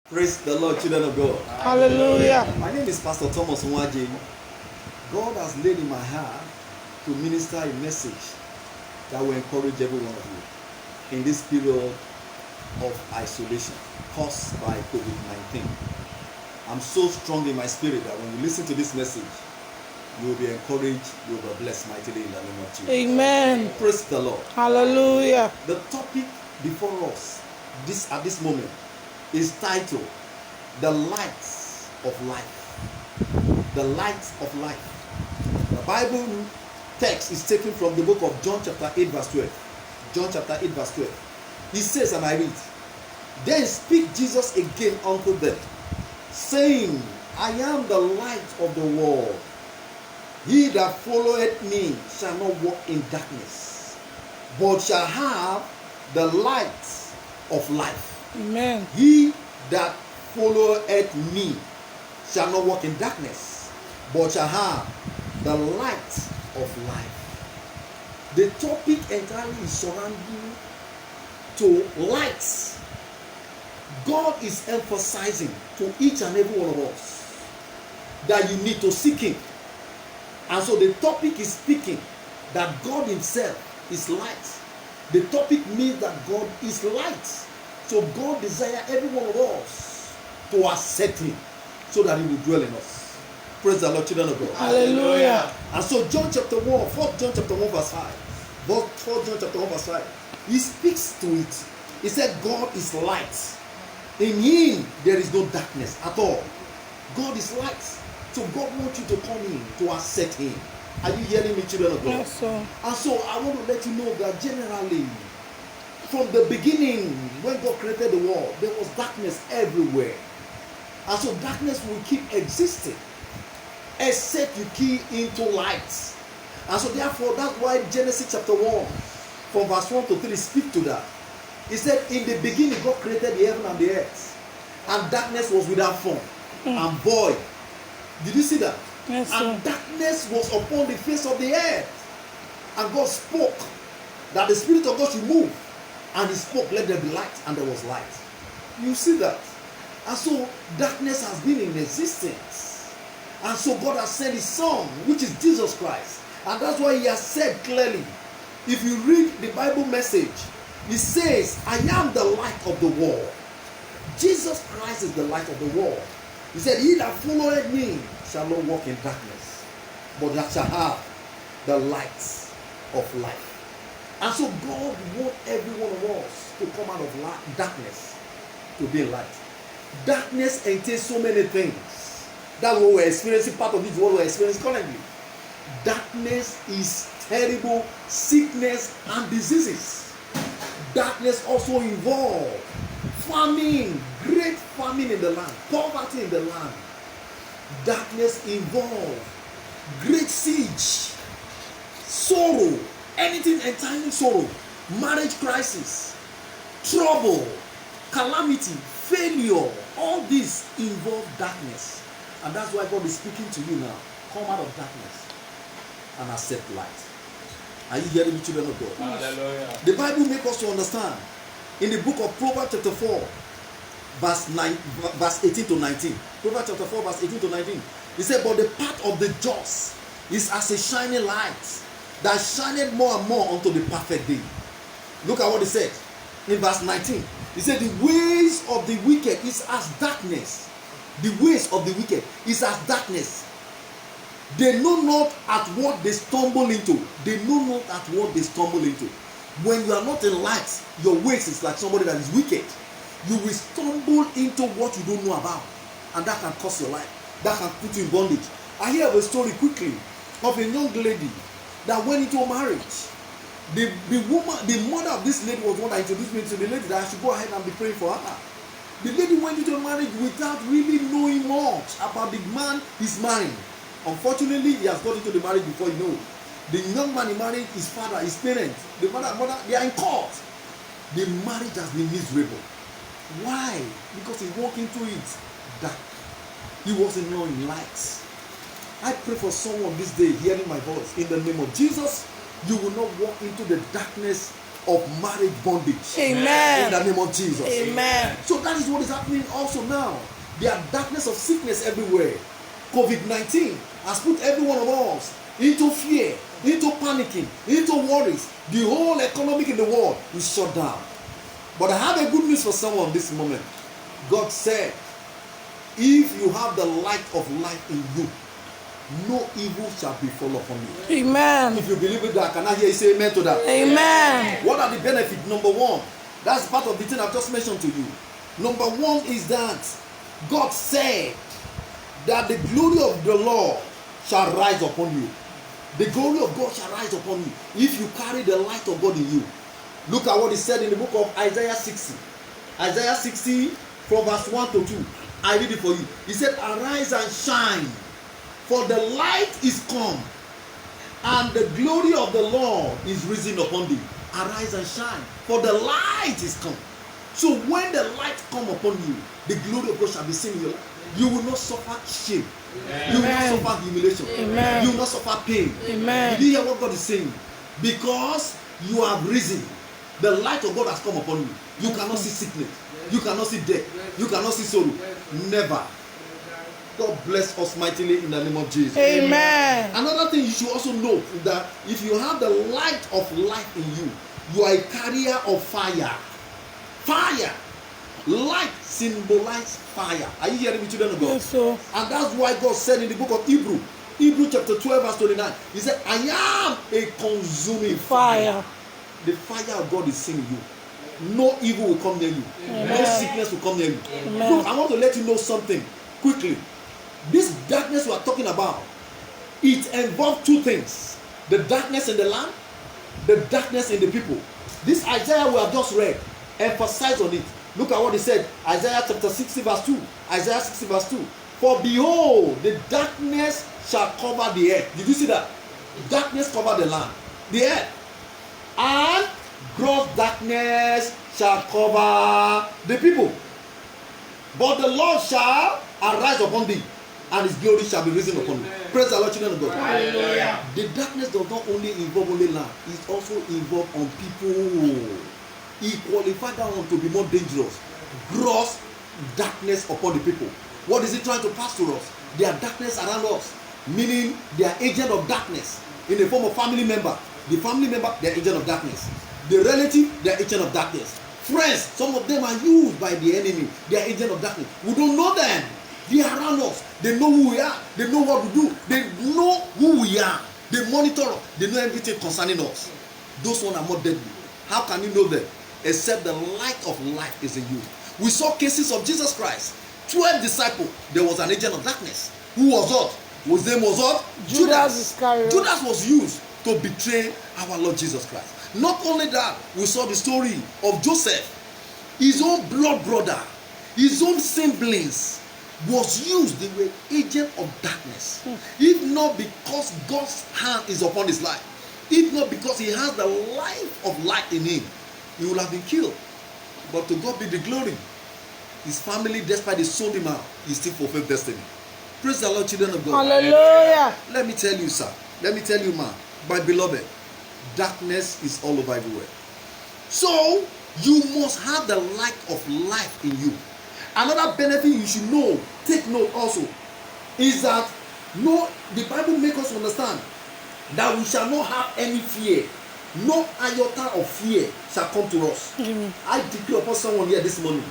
Praise the Lord, children of God. Hallelujah. My name is Pastor Thomas Nwaje. God has laid in my heart to minister a message that will encourage every one of you in this period of isolation caused by COVID-19. I'm so strong in my spirit that when you listen to this message, you will be encouraged, you will be blessed mightily in the name of Jesus. Amen. Praise the Lord. Hallelujah. The topic before us at this moment is titled The Lights of Life. The Lights of Life. The Bible text is taken from the book of John chapter 8 verse 12. John chapter 8 verse 12. He says, and I read, Then spake Jesus again unto them, saying, I am the light of the world. He that followeth me shall not walk in darkness, but shall have the light of life. Amen. He that followeth me shall not walk in darkness, but shall have the light of life. The topic entirely is surrounding to lights. God is emphasizing to each and every one of us that you need to seek Him. And so the topic is speaking that God Himself is light. The topic means that God is light. So God desires every one of us to accept Him so that He will dwell in us. Praise the Lord, children of God. Hallelujah. And so John chapter 1, 4 John chapter 1 verse 5. 4 John chapter 1 verse 5. He speaks to it. He said God is light. In Him there is no darkness at all. God is light. So God wants you to come in to accept Him. Are you hearing me, children of God? Yes, sir. And so I want to let you know that generally, from the beginning, when God created the world, there was darkness everywhere. And so darkness will keep existing except you key into light. And so therefore, that's why Genesis chapter 1, from verse 1 to 3, speak to that. He said, in the beginning, God created the heaven and the earth, and darkness was without form and void. Did you see that? Yes, sir. And darkness was upon the face of the earth. And God spoke that the Spirit of God should move. And He spoke, let there be light, and there was light. You see that? And so darkness has been in existence. And so God has sent His Son, which is Jesus Christ. And that's why He has said clearly, if you read the Bible message, He says, I am the light of the world. Jesus Christ is the light of the world. He said, He that followeth me shall not walk in darkness, but that shall have the light of life. And so God wants every one of us to come out of darkness to be light. Darkness entails so many things. That's what we're experiencing, part of it is what we're experiencing currently. Darkness is terrible sickness and diseases. Darkness also involves famine, great famine in the land, poverty in the land. Darkness involves great siege, sorrow, anything entirely sorrow, marriage crisis, trouble, calamity, failure. All these involve darkness. And that's why God is speaking to you now. Come out of darkness and accept light. Are you hearing me, children of God? Hallelujah. The Bible makes us to understand in the book of Proverbs chapter 4, verse 18 to 19. Proverbs chapter 4, verse 18 to 19. He said, but the path of the just is as a shining light that shineth more and more unto the perfect day. Look at what he said in verse 19. He said, the ways of the wicked is as darkness. The ways of the wicked is as darkness. They know not at what they stumble into. They know not at what they stumble into. When you are not in light, your ways is like somebody that is wicked. You will stumble into what you don't know about, and that can cost your life. That can put you in bondage. I hear a story quickly of a young lady that went into marriage. The mother of this lady was one that introduced me to the lady that I should go ahead and be praying for her. The lady went into marriage without really knowing much about the man he's marrying. Unfortunately, he has got into the marriage before you know. The young man he married, his father, his parents, the mother, they are in court. The marriage has been miserable. Why? Because he walked into it dark. He wasn't knowing light. I pray for someone this day hearing my voice. In the name of Jesus, you will not walk into the darkness of marriage bondage. Amen. In the name of Jesus. Amen. So that is what is happening also now. There are darkness of sickness everywhere. COVID-19 has put every one of us into fear, into panicking, into worries. The whole economic in the world is shut down. But I have a good news for someone this moment. God said, if you have the light of life in you, no evil shall befall upon you. Amen. If you believe in that, can I hear you say amen to that? Amen. What are the benefits? Number one, that's part of the thing I've just mentioned to you. Number one is that God said that the glory of the Lord shall rise upon you. The glory of God shall rise upon you if you carry the light of God in you. Look at what he said in the book of Isaiah 60. Isaiah 60 from verse 1 to 2. I read it for you. He said, arise and shine, for the light is come, and the glory of the Lord is risen upon thee. Arise and shine, for the light is come. So when the light come upon you, the glory of God shall be seen in your life. You will not suffer shame. Amen. You will not suffer humiliation. Amen. You will not suffer pain. Amen. Did you hear what God is saying? Because you have risen, the light of God has come upon you. You cannot see sickness. You cannot see death. You cannot see sorrow. Never. God bless us mightily in the name of Jesus. Amen. Another thing you should also know is that if you have the light of life in you, you are a carrier of fire. Fire. Light symbolizes fire. Are you hearing me, children of God? Yes, sir. And that's why God said in the book of Hebrew chapter 12 verse 29, he said, I am a consuming fire. The fire of God is seen in you. No evil will come near you. Amen. No sickness will come near you. Amen. Look, I want to let you know something quickly. This darkness we are talking about, it involves two things. The darkness in the land, the darkness in the people. This Isaiah we have just read, emphasize on it. Look at what he said. Isaiah chapter 60 verse 2. Isaiah 60 verse 2. For behold, the darkness shall cover the earth. Did you see that? Darkness cover the land, the earth. And gross darkness shall cover the people. But the Lord shall arise upon thee, and his glory shall be risen upon thee. Praise the Lord, children of God. Hallelujah. The darkness does not only involve only land, it also involves on people. He qualified that one to be more dangerous. Gross darkness upon the people. What is he trying to pass to us? There are darkness around us, meaning they are agent of darkness in the form of family member. The family member, they are agent of darkness. The relative, they are agent of darkness. Friends, some of them are used by the enemy. They are agent of darkness. We don't know them. They are around us. They know who we are. They know what we do. They know who we are. They monitor us. They know everything concerning us. Those ones are more deadly. How can you know them? Except the light of life is in you. We saw cases of Jesus Christ. 12 disciples. There was an agent of darkness. Who was what? His name was what? Judas Iscariot. Judas was used to betray our Lord Jesus Christ. Not only that, we saw the story of Joseph. His own blood brother, his own siblings was used. They were agent of darkness. If not because God's hand is upon his life, if not because he has the life of light in him, he would have been killed. But to God be the glory. His family, despite they sold him out, he still fulfilled destiny. Praise the Lord, children of God. Hallelujah. Let me tell you, sir. Let me tell you, man. My beloved, darkness is all over everywhere. So, you must have the light of life in you. Another benefit you should know, take note also, is that the Bible makes us understand that we shall not have any fear. No iota of fear shall come to us. I declare upon someone here this morning,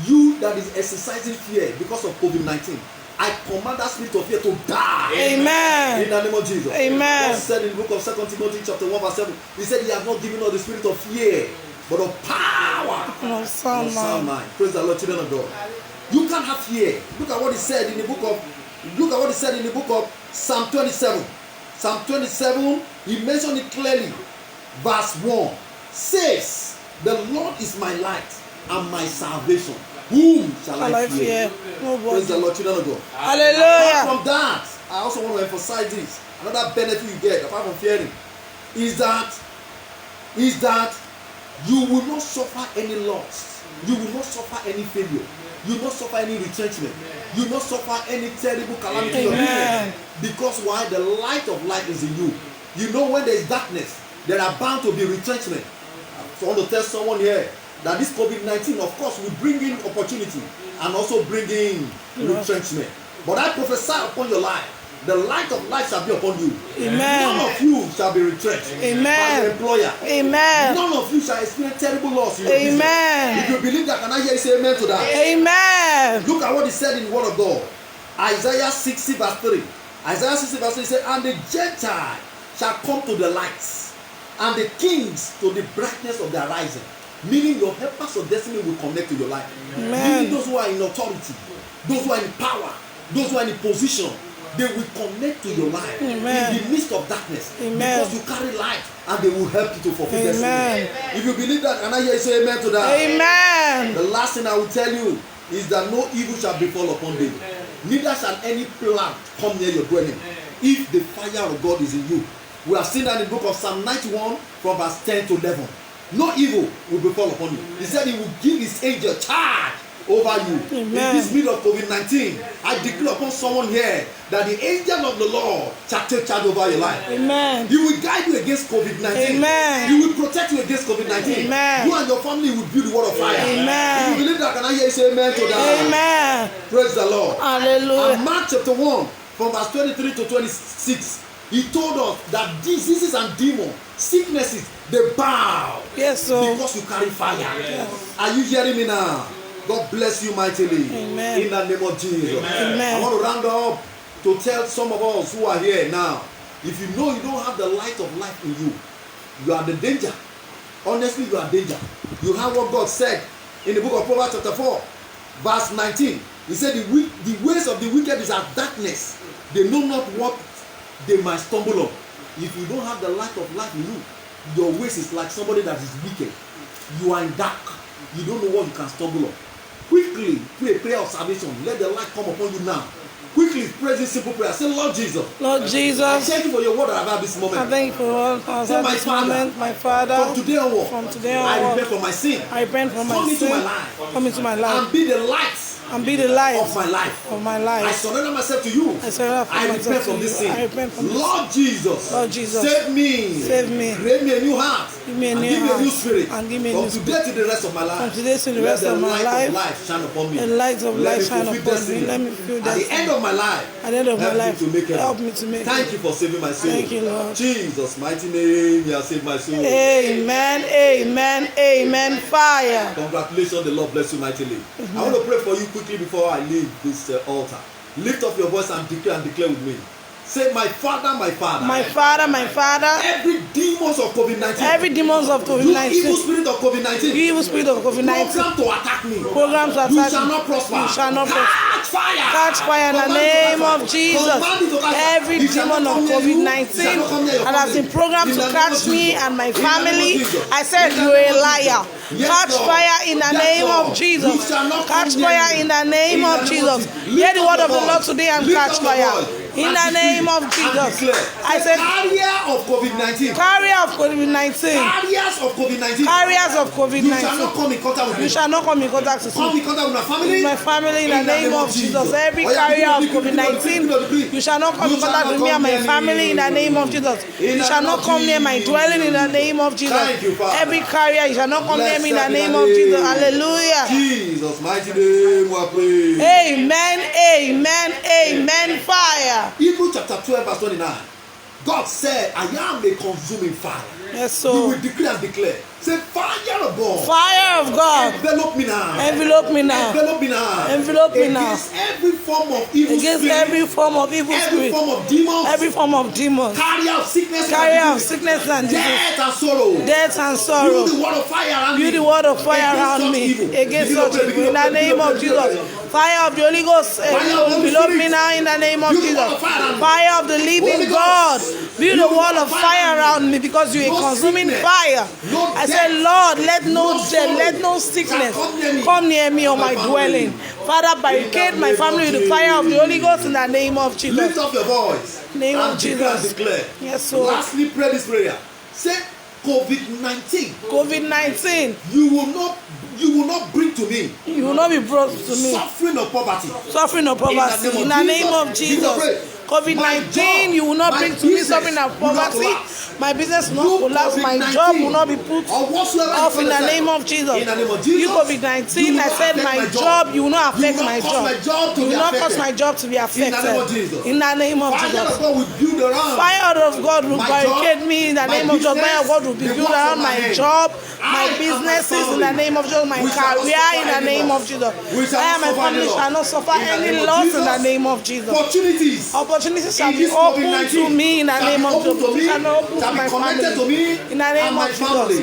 you that is exercising fear because of COVID-19, I command that spirit of fear to die. Amen. In the name of Jesus. Amen. God said in the book of 2 Timothy chapter 1 verse 7, he said he has not given us the spirit of fear, but of power of sound mind. Praise the Lord, children of God. You can't have fear. Look at what he said in the book of Psalm 27. Psalm 27, he mentioned it clearly. Verse 1 says, the Lord is my light and my salvation. Whom shall I fear? Praise the Lord, children of God. Hallelujah. Apart from that, I also want to emphasize this. Another benefit you get, apart from fearing, is that you will not suffer any loss. You will not suffer any failure. You will not suffer any retrenchment. You will not suffer any terrible calamity. Amen. Because why? The light of light is in you. You know when there is darkness, there are bound to be retrenchment. So I want to tell someone here that this COVID-19, of course, will bring in opportunity and also bring in retrenchment. But I prophesy upon your life, the light of life shall be upon you. Amen. None of you shall be retrenched Amen. by your employer. Amen. None of you shall experience terrible loss in your Amen. business. If you believe that, can I hear you say amen to that? Amen. Look at what he said in the word of God. Isaiah 60 verse 3. Isaiah 60 verse 3 said, and the Gentile shall come to the lights, and the kings to the brightness of their rising. Meaning your helpers of destiny will connect to your life. Amen. Meaning those who are in authority, those who are in power, those who are in position, they will connect to your life. Amen. In the midst of darkness. Amen. Because you carry light, and they will help you to fulfill Amen. destiny. If you believe that, can I hear you say amen to that? Amen. The last thing I will tell you is that no evil shall befall upon thee. Neither shall any plant come near your dwelling, if the fire of God is in you. We have seen that in the book of Psalm 91 from verse 10 to 11. No evil will befall upon you. He said he will give his angel charge over you. Amen. In this middle of COVID-19, I declare upon someone here that the angel of the Lord shall take charge over your life. Amen. He will guide you against COVID-19. Amen. He will protect you against COVID-19. Amen. You and your family will build the word of fire. Amen. If you believe that, can I hear you say amen to that? Amen. Praise the Lord. Hallelujah. And Mark chapter 1 from verse 23 to 26, he told us that diseases and demons, sicknesses, they bow. Yes, sir. Because you carry fire. Yes. Are you hearing me now? God bless you mightily. Amen. In the name of Jesus. Amen. I want to round up to tell some of us who are here now, if you know you don't have the light of life in you, you are the danger. Honestly, you are danger. You have what God said in the book of Proverbs chapter 4, verse 19. He said the ways of the wicked is as darkness. They know not what they might stumble on. If you don't have the light of life in you, your ways is like somebody that is wicked. You are in dark. You don't know what you can stumble on. Quickly pray a prayer of salvation. Let the light come upon you now. Quickly pray this simple prayer. Say, Lord Jesus. Lord Jesus. Thank you for your word that I've had this moment. I thank you for all Say, my this Father, moment, my Father. From today onward, From today I onward, repent for my sin. I repent for my Come into sin. my life. Come into my life. And be the light And be the light of my life. Of my I life. surrender myself to you. I surrender repent myself from to this you. sin. I repent from this Lord Jesus. Lord Jesus. Save me. Save me. Create me a new heart. Give me a and new give me a heart. new spirit. And give me a From new today to the rest of my life. From today to the Let rest of my Let the life. light of life shine upon me. The light of Let life me shine fulfill upon destiny. me. Let me feel At the destiny. end of my life. At the end of my help life. me to make it. Help me to make Thank it. you for saving my soul. Thank you, Lord. Jesus' mighty name, you have saved my soul. Amen. Amen. Amen. Fire. Congratulations, the Lord bless you mightily. I want to pray for you quickly before I leave this altar. Lift up your voice and declare with me. Say, my Father, my Father. My Father, my Father. Every demons of COVID-19. Every demons of You COVID-19. evil spirit of COVID-19. You evil spirit of COVID-19. Program to attack me. Program to attack You me. shall not prosper. You shall not prosper. Catch fire. Catch fire in the name of Jesus. Every demon of COVID-19 that has been programmed to catch me and my family, I said you're a liar. Catch fire in the name of Jesus. Catch fire in the name of Jesus. Hear the word of the Lord today and catch fire. In the name of Jesus. I said, carrier of COVID-19. Carrier of COVID-19. Carriers of COVID-19. Carriers of You shall not COVID-19. come in contact with me. You shall not come in contact with Come me. in contact with my family. With my family in the name of Jesus. Every carrier of COVID-19, you shall not come in contact with me and my family in the name of Jesus. You shall not come near my dwelling in the name of Jesus. Every carrier, you shall not come near me in the name of Jesus. Hallelujah. Jesus' mighty name, we pray. Amen. Amen. Amen. Fire. Hebrews chapter 12, verse 29. God said, I am a consuming fire. Yes, You so will declare and declare. Say, fire of God. fire of God. Envelop me now. Envelope me now. Envelop me now. Envelope me now. Against every form of evil Against spirit. every form of evil Every spirit. form of demons. Every form of demons. Carrier of sickness. Carrier and of disease. sickness and disease. Death and sorrow. Death and You sorrow. the word of fire around me. Build the word of fire Against around such me. evil. Against Begin to such pray, evil. begin In to the pray, name begin to of pray, begin to Jesus. pray. Fire of the Holy Ghost. Fire of the Holy Envelope me Spirit. now in the name of Build the Jesus. word of fire around me. Fire of the living Holy God. Ghost. Build a Build the wall word of fire around me because you're a No consuming sickness. fire. No I death. said, Lord, let No no sorrow. death, let no sickness Shall come near me or my my family. dwelling. Father, barricade In the my name family of with the fire of the Holy Jesus. Ghost in the name of Lift Jesus. up your voice. Name of and declare and Jesus. declare. Yes, so Lastly, pray this prayer. Say, COVID-19. COVID-19, You will not bring to me you will not be brought to me. suffering of poverty. Suffering of poverty in the name of Begin to Jesus. pray. COVID-19, you will not bring to me suffering and poverty. My business will not collapse. My job will not be put off in the name of Jesus. You COVID-19, I said my job, you will not affect my job. You will not cause my job to be affected. In the name of Jesus. Fire of God will barricade me in the name of Jesus. Fire of God will be built around my job, my businesses in the name of Jesus, my career in the name of Jesus. I and my family shall not suffer any loss in the name of Jesus. Opportunities shall be open to me in the name of Jesus. Shall not open to my family in the name of Jesus.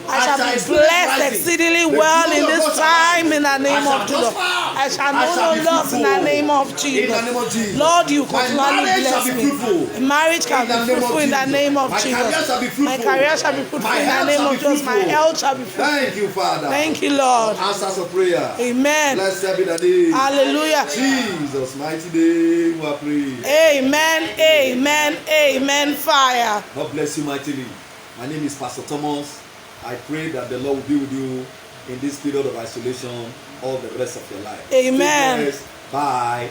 I shall be blessed exceedingly well in this time in the name of Jesus. I shall know no loss in the name of Jesus. Lord, you continually bless me. Marriage can be fruitful in the name of Jesus. My career shall be fruitful in the name of Jesus. My health shall be fruitful. Thank you, Father. Thank you, Lord. Answers of prayer. Amen. Blessed be the name. Hallelujah. Jesus' mighty name we are praying. Amen. Amen. Amen. Fire. God bless you mightily. My name is Pastor Thomas. I pray that the Lord will be with you in this period of isolation all the rest of your life. Amen. Bye.